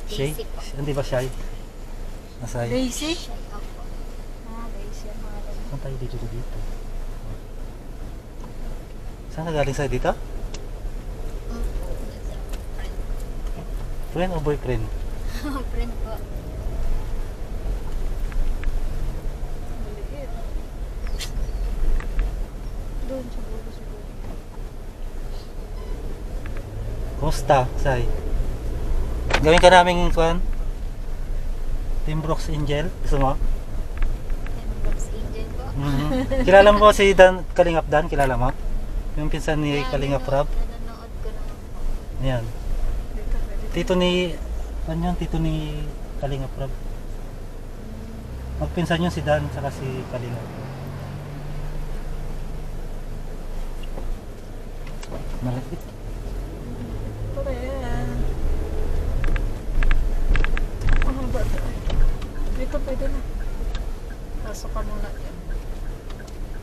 Shay? Daisy po. Hindi ba Shay? Nasay? Daisy? Shay, opo. Daisy ang mga ganun. Saan tayo dito dito? Saan ka galing sa'yo dito? Opo. Friend. Friend o boyfriend? Friend po. Maliit. Doon siguro siguro. Kumusta, Say? Gawin ka naming kwan? Team Brooks Angel? Gusto mo? Brooks Angel po. Kilala mo si Dan, Kalingap Dan? Kilala mo? Yung pinsan ni Kalingap Rab? Nanonood ko naman po. Yan. Dito pwede. Tito ni... Ano yun? Tito ni Kalingap Rab. Magpinsan yun si Dan saka si Kalingap. Malapit. Ito rin. Ang haba ito. Dito pwede na. Pasok ka muna dyan.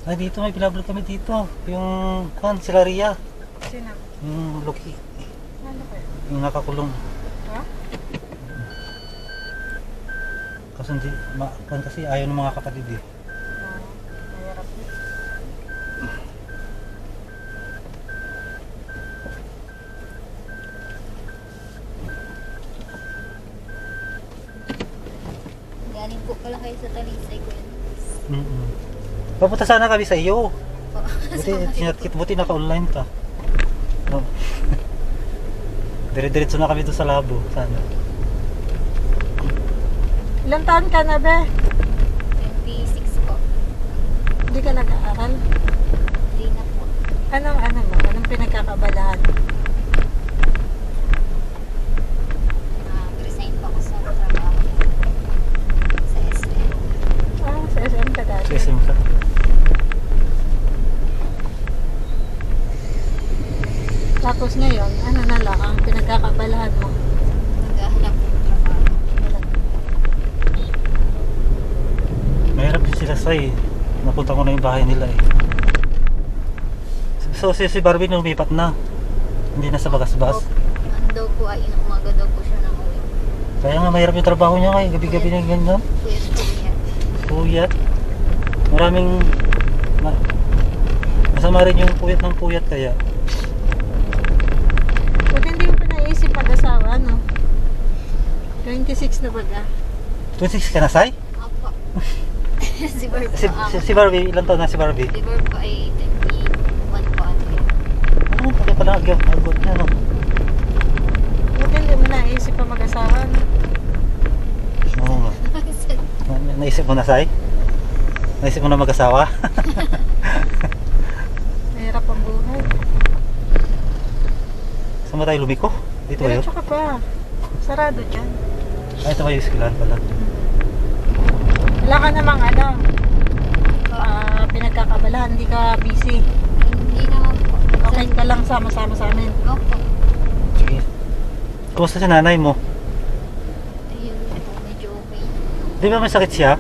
Ay, dito may pinablog kami dito. Yung kwan, sila Ria. Sino? Yung Loki. Ano kayo? Yung nakakulong. Ha? Kasi hindi, kwan kasi ayaw ng mga kapatid eh. Mahirap din. Galing po pala kayo sa Talisay ko yun. Papunta sana kami sa iyo. Po. Buti naka-online ka. Oh. Dire-diretso na kami doon sa labo. Sana. Ilang taon ka na, be? 26 po. Hindi ka nag-aaral? Hindi na po. Ano mo? Anong pinagkakabalahan? Nag-resign po ako sa trabaho. Sa SM. Sa SM ka dati? Sa SM ka. Tapos ngayon, ano na lang ang pinagkakabalahan mo? Naghahanap po ng trabaho. Mahirap din sila sa napunta ko na yung bahay nila eh. So si Barbie lumipat na. Hindi na sa bagas-bas. Daw po ay umaga daw po siya ng uwi. Kaya nga mahirap yung trabaho niya ngayon. Gabi-gabi na ganyan. Kuya po yan. Puyat. Maraming masama rin yung puyat ng puyat kaya. Huwag hindi mo pa naisip mag-asawa, no? 26 na baga. 26 ka na, Sai? Opo. Si Barbie Si, po ang... si Barbie, ilang taon na si Barbie? Si Barbie po ay 21 po ano yun. Ano, pati pala agot niya, no? Huwag hindi mo naisip pa mag-asawa, no? Oo nga. Naisip mo na, Sai? Naisip mo na mag-asawa? Mahirap ang buhay. Saan ba tayo lumiko? Dito ba yun? Diretso ka pa. Sarado dyan. Ay, ito ba yung skilan pala? Wala ka namang pinagkakabalahan. Hindi ka busy. Hindi naman po. Okay ka lang sama-sama sa amin. Opo. Sige. Kumusta si nanay mo? Ayun po, medyo okay. Di ba may sakit siya?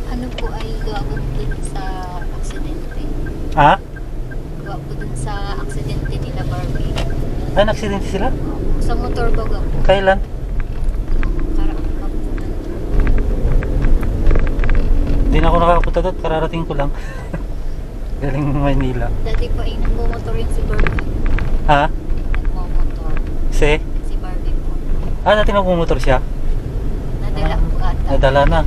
Ano po ay gawa po dun sa aksidente. Ha? Gawa po dun sa aksidente nila Barbie. Ay, naksidente sila? Sa motor baga po. Kailan? Karaang po. Hindi na ako nakakapunta doon, kararating ko lang. Galing Maynila. Dati pa ay nagmumotor yung si Barbie. Ha? Nagmumotor. Si Barbie po. Ah, dati nagmumotor siya? Nadala po ata. Nadala na.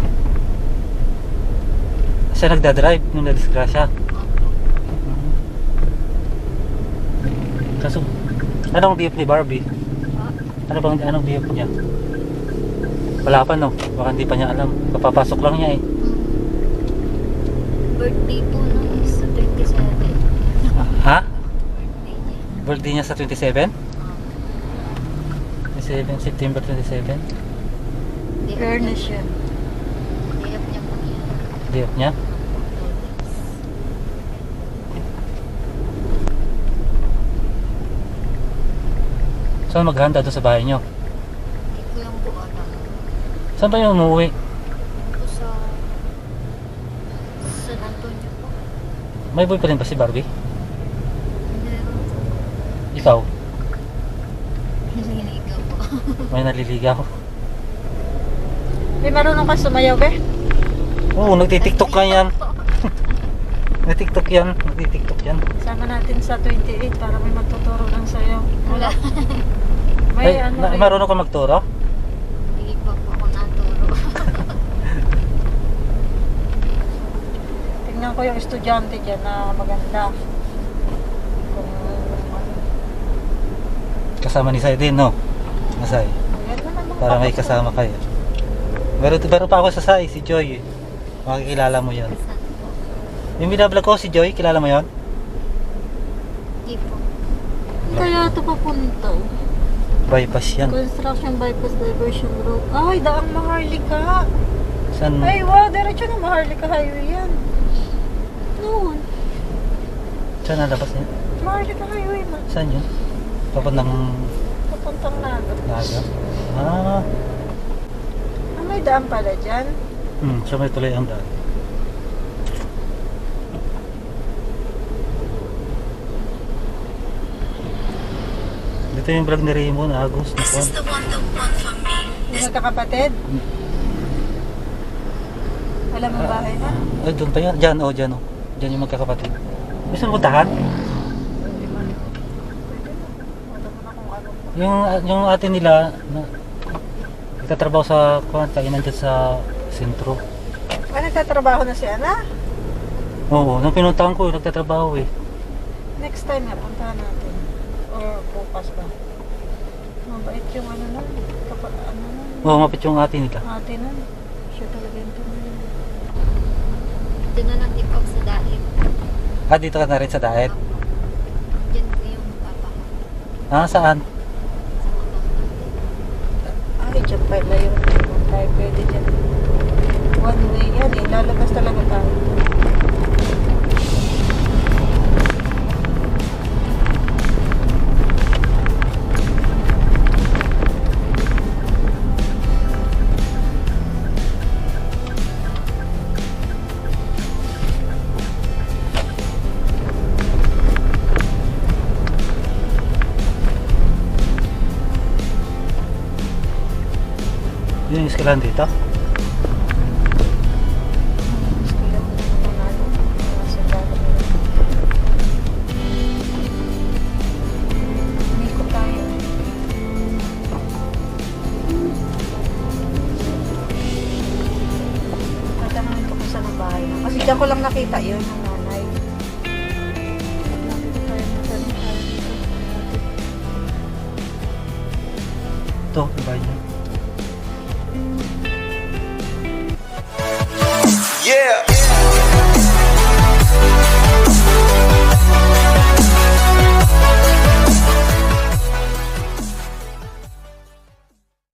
Siya nagdadrive nung nadisgrasya. Opo. Kaso, anong BF ni Barbie? Ah, Anong BF niya? Wala pa, no? Baka hindi pa niya alam. Kapapasok lang niya eh. Birthday po nung is sa 27. Ha? Birthday niya. Birthday niya sa 27? 27, September 27? Fairness yun. Hirap niya po yan. BF niya? Saan maghanda doon sa bahay niyo? Hindi ko lang po alam. Saan ba yung umuwi? Po sa San Antonio po. May boyfriend ba si Barbie? Meron po. Ikaw? Hindi ikaw po. May naliligaw. May marunong ka sumayaw, be? Oo, nagtitiktok ka yan. Nagtitiktok yan. Nagtitiktok yan. Sama natin sa 28 para may magtuturo ng sayaw. Wala. May Ay, ano eh. marunong ka magturo? Hindi pa po ako naturo. Tingnan ko yung estudyante dyan na maganda. Kung ano. Kasama ni Sai din, no? Masay. Ayan naman mga Para may kapatid. kasama kayo. Meron pa ako sa Sai, si Joy. Makikilala mo yon. Saan po? Yung binablog ko, si Joy, kilala mo yon? Hindi po. Kaya ito papunta. Bypass yan. Construction bypass diversion road. Ay, daang Maharlika. Saan? Ay, wow, diretso na Maharlika highway yan. Noon. Saan nalabas niya? Maharlika highway na. Saan yun? Papuntang Papuntang Naga. Naga? Ah, Ah, may daan pala dyan. siya may tuloy ang daan. Dito yung vlog ni Raymond, Agos, Nakon. Yung magkakapatid. Wala mong bahay na. Ay, doon pa yan. Diyan, oh, diyan, oh. Diyan yung magkakapatid. Gusto mo puntahan? Hindi man. Pwede na. Wala mo na kung ano. Yung ate nila, nagtatrabaho sa kainan dyan sa sentro. Ah, nagtatrabaho na si Ana? Oo, nung pinuntahan ko, nagtatrabaho eh. Next time na, puntahan natin. Or bukas ba? Mabait yung ano na. Ano na. Oo, mapit yung ate nila. Ate na. Siya talaga yung tumulong. Doon na lang din po ako sa daim. Ah, dito ka na rin sa diet? Diyan po yung papa ko. Ah, saan? Sa Mabang. Ay, dyan pala yung tayo pwede dyan. One way yan eh. Lalabas talaga tayo. Yun yung eskwelahan dito? Eskwela ko naman ng ano. Sundalo nila. Umikot tayo. Tatanungin ko kung saan ang bahay na. Kasi dyan ko lang nakita yun ng nanay. Lapit tayo na tanong tayo dito. Ito, iba yun.